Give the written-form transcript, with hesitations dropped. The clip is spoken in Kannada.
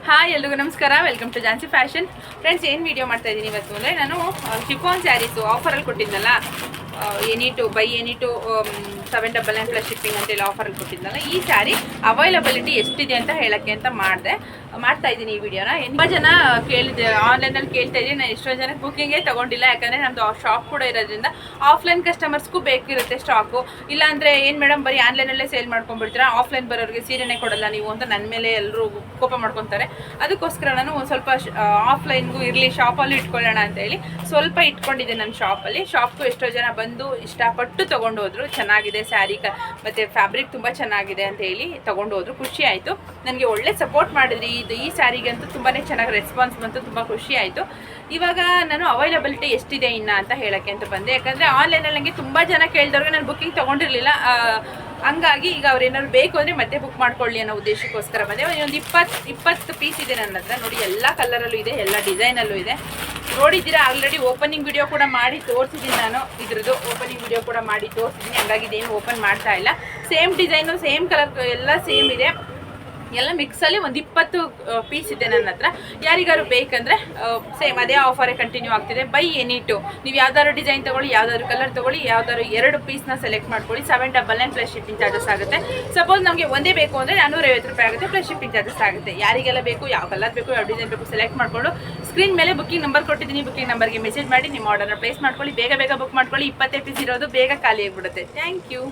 ಹಾಯ್ ಎಲ್ರಿಗೂ ನಮಸ್ಕಾರ, welcome to Jansi fashion. Friends, ಏನು ವಿಡಿಯೋ ಮಾಡ್ತಾ ಇದ್ದೀನಿ ಇವತ್ತು ಅಂದರೆ, ನಾನು ಶಿಫಾನ್ ಸ್ಯಾರೀಸು ಆಫರಲ್ಲಿ ಕೊಟ್ಟಿದ್ನಲ್ಲ, buy any two 799 plus shipping ಅಂತೇಳಿ ಆಫರಲ್ಲಿ ಕೊಟ್ಟಿದ್ನಲ್ಲ, ಈ ಸ್ಯಾರಿ ಅವೈಲಬಿಲಿಟಿ ಎಷ್ಟಿದೆ ಅಂತ ಹೇಳೋಕ್ಕೆ ಅಂತ ಮಾಡ್ತಾ ಇದ್ದೀನಿ ಈ ವಿಡಿಯೋನ. ತುಂಬ ಜನ ಆನ್ಲೈನಲ್ಲಿ ಕೇಳ್ತಾ ಇದ್ದೀನಿ. ನಾನು ಎಷ್ಟೋ ಜನಕ್ಕೆ ಬುಕ್ಕಿಂಗೇ ತೊಗೊಂಡಿಲ್ಲ, ಯಾಕಂದರೆ ನಮ್ಮದು ಶಾಪ್ ಕೂಡ ಇರೋದ್ರಿಂದ ಆಫ್ಲೈನ್ ಕಸ್ಟಮರ್ಸ್ಗೂ ಬೇಕಿರುತ್ತೆ ಸ್ಟಾಕು. ಇಲ್ಲಾಂದರೆ ಏನು ಮೇಡಮ್, ಬರೀ ಆನ್ಲೈನಲ್ಲೇ ಸೇಲ್ ಮಾಡ್ಕೊಂಡ್ಬಿಡ್ತೀರಾ, ಆಫ್ಲೈನ್ ಬರೋರಿಗೆ ಸೀರೆನೇ ಕೊಡಲ್ಲ ನೀವು ಅಂತ ನನ್ನ ಮೇಲೆ ಎಲ್ಲರೂ ಕೋಪ ಮಾಡ್ಕೊತಾರೆ. ಅದಕ್ಕೋಸ್ಕರ ನಾನು ಒಂದು ಸ್ವಲ್ಪ ಆಫ್ಲೈನ್ಗೂ ಇರಲಿ, ಶಾಪಲ್ಲಿ ಇಟ್ಕೊಳ್ಳೋಣ ಅಂತೇಳಿ ಸ್ವಲ್ಪ ಇಟ್ಕೊಂಡಿದ್ದೆ ನನ್ನ ಶಾಪಲ್ಲಿ. ಶಾಪ್ಗೂ ಎಷ್ಟೋ ಜನ ಬಂದು ಇಷ್ಟಪಟ್ಟು ತೊಗೊಂಡು ಹೋದ್ರು. ಚೆನ್ನಾಗಿದೆ ಸ್ಯಾರಿ, ಮತ್ತು ಫ್ಯಾಬ್ರಿಕ್ ತುಂಬ ಚೆನ್ನಾಗಿದೆ ಅಂತ ಹೇಳಿ ತೊಗೊಂಡು ಹೋದ್ರು. ಖುಷಿ ಆಯಿತು. ನನಗೆ ಒಳ್ಳೆ ಸಪೋರ್ಟ್ ಮಾಡಿದ್ರಿ. ಈ ಸ್ಯಾರಿಗಂತೂ ತುಂಬಾ ಚೆನ್ನಾಗಿ ರೆಸ್ಪಾನ್ಸ್ ಬಂತು, ತುಂಬ ಖುಷಿ ಆಯಿತು. ಇವಾಗ ನಾನು ಅವೈಲಬಿಲಿಟಿ ಎಷ್ಟಿದೆ ಇನ್ನು ಅಂತ ಹೇಳೋಕ್ಕೆ ಅಂತ ಬಂದೆ. ಯಾಕಂದರೆ ಆನ್ಲೈನಲ್ಲಿ ನನಗೆ ತುಂಬ ಜನ ಕೇಳಿದವ್ರಿಗೆ ನಾನು ಬುಕ್ಕಿಂಗ್ ತೊಗೊಂಡಿರಲಿಲ್ಲ. ಹಂಗಾಗಿ ಈಗ ಅವ್ರೇನಾದ್ರು ಬೇಕು ಅಂದರೆ ಮತ್ತೆ ಬುಕ್ ಮಾಡ್ಕೊಳ್ಳಿ ಅನ್ನೋ ಉದ್ದೇಶಕ್ಕೋಸ್ಕರ ಬಂದೆ. ಒಂದು 20 ಪೀಸ್ ಇದೆ ನನ್ನ ಹತ್ರ. ನೋಡಿ, ಎಲ್ಲ ಕಲರಲ್ಲೂ ಇದೆ, ಎಲ್ಲ ಡಿಸೈನಲ್ಲೂ ಇದೆ. ನೋಡಿದ್ದೀರಾ, ಆಲ್ರೆಡಿ ಓಪನಿಂಗ್ ವಿಡಿಯೋ ಕೂಡ ಮಾಡಿ ತೋರಿಸಿದ್ದೀನಿ. ನಾನು ಇದ್ರದ್ದು ಓಪನಿಂಗ್ ವಿಡಿಯೋ ಕೂಡ ಮಾಡಿ ತೋರಿಸಿದ್ದೀನಿ. ಹಂಗಾಗಿ ಇದೇನು ಓಪನ್ ಮಾಡ್ತಾ ಇಲ್ಲ. ಸೇಮ್ ಡಿಸೈನು, ಸೇಮ್ ಕಲರ್, ಎಲ್ಲ ಸೇಮ್ ಇದೆ. ಎಲ್ಲ ಮಿಕ್ಸಲ್ಲಿ ಒಂದು 20 ಪೀಸ್ ಇದೆ ನನ್ನ ಹತ್ರ. ಯಾರಿಗಾರು ಬೇಕಂದರೆ ಸೇಮ್ ಅದೇ ಆಫರೇ ಕಂಟಿನ್ಯೂ ಆಗ್ತಿದೆ. ಬೈ ಎನಿ ಟು, ನೀವು ಯಾವ್ದಾದ್ರು ಡಿಸೈನ್ ತೊಗೊಳ್ಳಿ, ಯಾವ್ದಾದ್ರು ಕಲರ್ ತೊಗೊಳ್ಳಿ, ಯಾವ್ದಾದ್ರು 2 ಪೀಸ್ನ ಸೆಲೆಕ್ಟ್ ಮಾಡ್ಕೊಳ್ಳಿ. 799 ಪ್ಲಸ್ ಶಿಪ್ಪಿಂಗ್ ಚಾರ್ಜಸ್ ಆಗುತ್ತೆ. ಸಪೋಸ್ ನಮಗೆ ಒಂದೇ ಬೇಕು ಅಂದರೆ 450 ರೂಪಾಯಿ ಆಗುತ್ತೆ, ಪ್ಲಸ್ ಶಿಪ್ಪಿಂಗ್ ಚಾರ್ಜಸ್ ಆಗುತ್ತೆ. ಯಾರಿಗೆಲ್ಲ ಬೇಕು, ಯಾವ ಕಲರ್ ಬೇಕು, ಯಾವ ಡಿಸೈನ್ ಬೇಕು ಸೆಲೆಕ್ಟ್ ಮಾಡಿಕೊಂಡು ಸ್ಕ್ರೀನ್ ಮೇಲೆ ಬುಕ್ಕಿಂಗ್ ನಂಬರ್ ಕೊಟ್ಟಿದ್ದೀನಿ. ಬುಕ್ಕಿಂಗ್ ನಂಬರ್ಗೆ ಮೆಸೇಜ್ ಮಾಡಿ ನಿಮ್ಮ ಆರ್ಡರ್ನ ಪ್ಲೇಸ್ ಮಾಡ್ಕೊಳ್ಳಿ. ಬೇಗ ಬುಕ್ ಮಾಡ್ಕೊಳ್ಳಿ. 20 ಪೀಸ್ ಇರೋದು ಬೇಗ ಖಾಲಿ ಆಗಿಬಿಡುತ್ತೆ. Thank you.